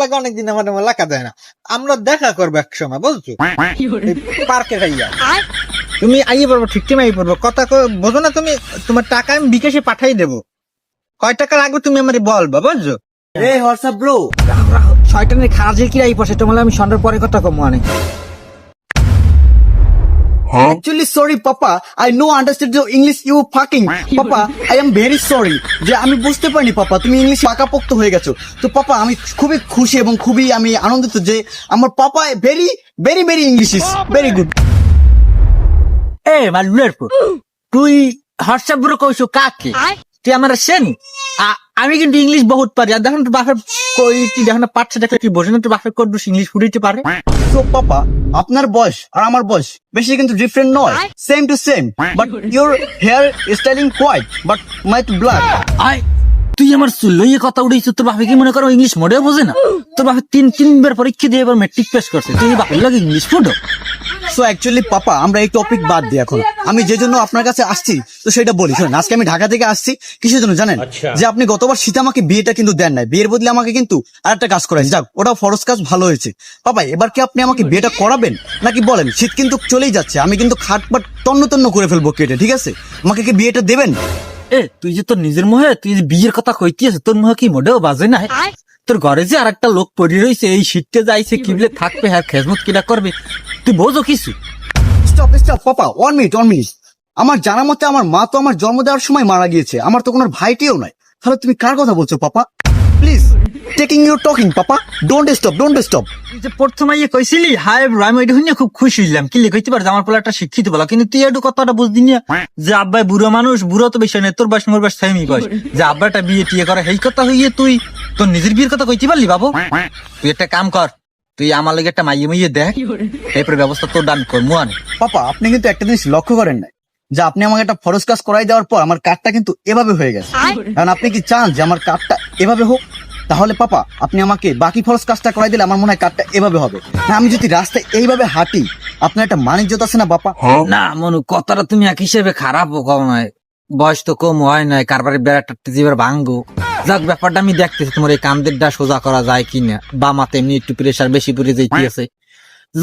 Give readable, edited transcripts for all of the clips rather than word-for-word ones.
লাগে অনেকদিন আমার এলাকা যায় না, আমরা দেখা করবো এক সময়, বুঝছো? পার্কে যাইয়া তুমি আইয়ে পড়বো, ঠিক টাইমে আইয়ে পড়বো। কথা বোঝো না তুমি? তোমার টাকা আমি বিকাশে পাঠাই দেবো। কয় টাকা লাগবে তুমি আমার বলবা, বুঝছো? Hey, what's up, bro? শয়তানের খারাজের কি আই পড়ছে, তোমার আমি সন্ধ্যার পরে কথা কম মানে। Actually, sorry, Papa. I know understood your English. You fucking, Papa. I am very sorry. যে আমি বুঝতে পারিনি, পাপা, তুমি ইংলিশ পাকাপোক্ত হয়ে গেছো। তো পাপা, আমি খুবই খুশি এবং খুবই আমি আনন্দিত যে আমার papa very very very English is very good. এ মালুলের পর তুই হোয়াটসঅ্যাপ বুড়ো কইছো কাকে? তুই আমার সেন? আমি কিন্তু ইংলিশ বহুত পারি। আর দেখুন তো বাপের কই, তুই দেখুন না পাঠছে, দেখলে তুই বোঝে না তুই বাপের কোন ইংলিশ ফুটিতে পারে। So, পাপা, আপনার বয়স আর আমার বয়স বেশি কিন্তু ডিফারেন্ট নয়, same to same, but your hair styling white but might black. আয় তুই আমার চুল্লইয়ে কথা উড়েছিস, তোর বাপে কি মনে করো ইংলিশ মোটেও বোঝে না? তোর বাপে তিনবার পরীক্ষা দিয়ে এবার মেট্রিক পাস করছে, তুই বাপের লাগে ইংলিশ ফুটো? সো অ্যাকচুয়ালি পাপা, আমরা এই টপিক বাদ দিই এখন। আমি যে জন্য আপনার কাছে আসছি তো সেটা বলি। শোনেন, আজকে আমি ঢাকা থেকে আসছি কিসের জন্য জানেন? যে আপনি গতবার শীতে আমাকে বিয়েটা কিন্তু দেন নাই, বিয়ের বদলে আমাকে কিন্তু আরেকটা কাজ করাইছে। যাক, ওটা ফরজ কাজ, ভালো হয়েছে। পাপা, এবার কি আপনি আমাকে বিয়েটা করাবেন নাকি বলেন? শীত কিন্তু চলেই যাচ্ছে, আমি কিন্তু খাটপাট তন্ন তন্ন করে ফেলবো কেটে, ঠিক আছে? আমাকে কি বিয়েটা দেবেন? এ তুই যে তোর নিজের মুহে তুই যে বিয়ের কথা কইতিস, তোর মুহে কি মোটেও বাজে না? তোর ঘরে যে আর একটা লোক পড়ে রয়েছে, এই শীততে যাইছে কিবলে থাকবে, হ্যাঁ খেজমত কিনা করবে, তুই বোঝো কিছু? স্টপ স্টপ পাপা, 1 মিনিট 1 মিনিট। আমার জানা মতে আমার মা তো আমার জন্ম দেওয়ার সময় মারা গিয়েছে, আমার তো কোনো ভাইটিও নাই। তাহলে তুমি কার কথা বলছো papa? Please taking your talking papa, don't stop don't stop. তুই যে প্রথমে ইয়ে কইছিলি হাই আমি এটা শুনে খুব খুশি হইলাম, কি কইতে পারছ আমার পোলা একটা শিক্ষিত বলা, কিন্তু তুই একটু কথাটা বুঝদি না যে আব্বাই বুড়ো মানুষ, বুড়ো তো বেশি নেই, তোর বয়স মোর বয়স সেমই বয়স, যে আব্বাটা বিয়ে টিয়ে করে এই কথা হইয়ে তুই তোর নিজের বিয়ের কথা কইতে পারলি? বাবু তুই একটা কাম কর, তুই আমার লাগে একটা মাইয়ে মাইয়ে দেখ, এরপরে ব্যবস্থা তোর ডান কর মুয়ানে। পাপা, আপনি কিন্তু একটা জিনিস লক্ষ্য করেন নাই যে আপনি আমাকে একটা ফরজ কাজ করাই দেওয়ার পর আমার কার্ডটা কিন্তু এভাবে হয়ে গেছে। কারণ আপনি কি চান যে আমার কার্ডটা এভাবে হোক? তাহলে পাপা, আপনি আমাকে বাকি ফরজ কাজটা করাই দিলে আমার মনে হয় কার্ডটা এভাবে হবে না। আমি যদি রাস্তায় এইভাবে হাঁটি, আপনার একটা মানিজ্যত আছে না বাপা? না মনু, কথাটা তুমি এক হিসেবে খারাপও কম নয়, বয়স তো কম হয় নাই, কারবারের বেড়াটা এবার ভাঙ্গো। যাক, ব্যাপারটা আমি দেখতেছি তোমার এই কান্দেরটা সোজা করা যায় কিনা, বা মাতে এমনি একটু প্রেশার বেশি পড়ে যাইতে আছে।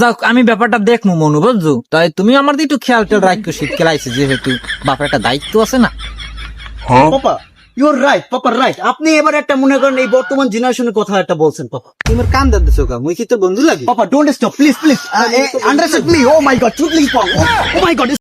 যাক, আমি ব্যাপারটা দেখবো মনু, বুঝছো? তাই তুমি আমার একটু খেয়াল টেয়াল রাখো, শীতকাল আইছে যেহেতু, বাপের একটা দায়িত্ব আছে না। পাপা, ইউর রাইট পাপা, রাইট। আপনি এবার একটা মনে করেন এই বর্তমান জেনারেশনের কথা একটা বলছেন পাপা। তোমার কান দাদিছো কা, মুই কি তোর বন্ধু লাগে? Papa, don't stop please please, understand me. Oh my god, truthly oh my god.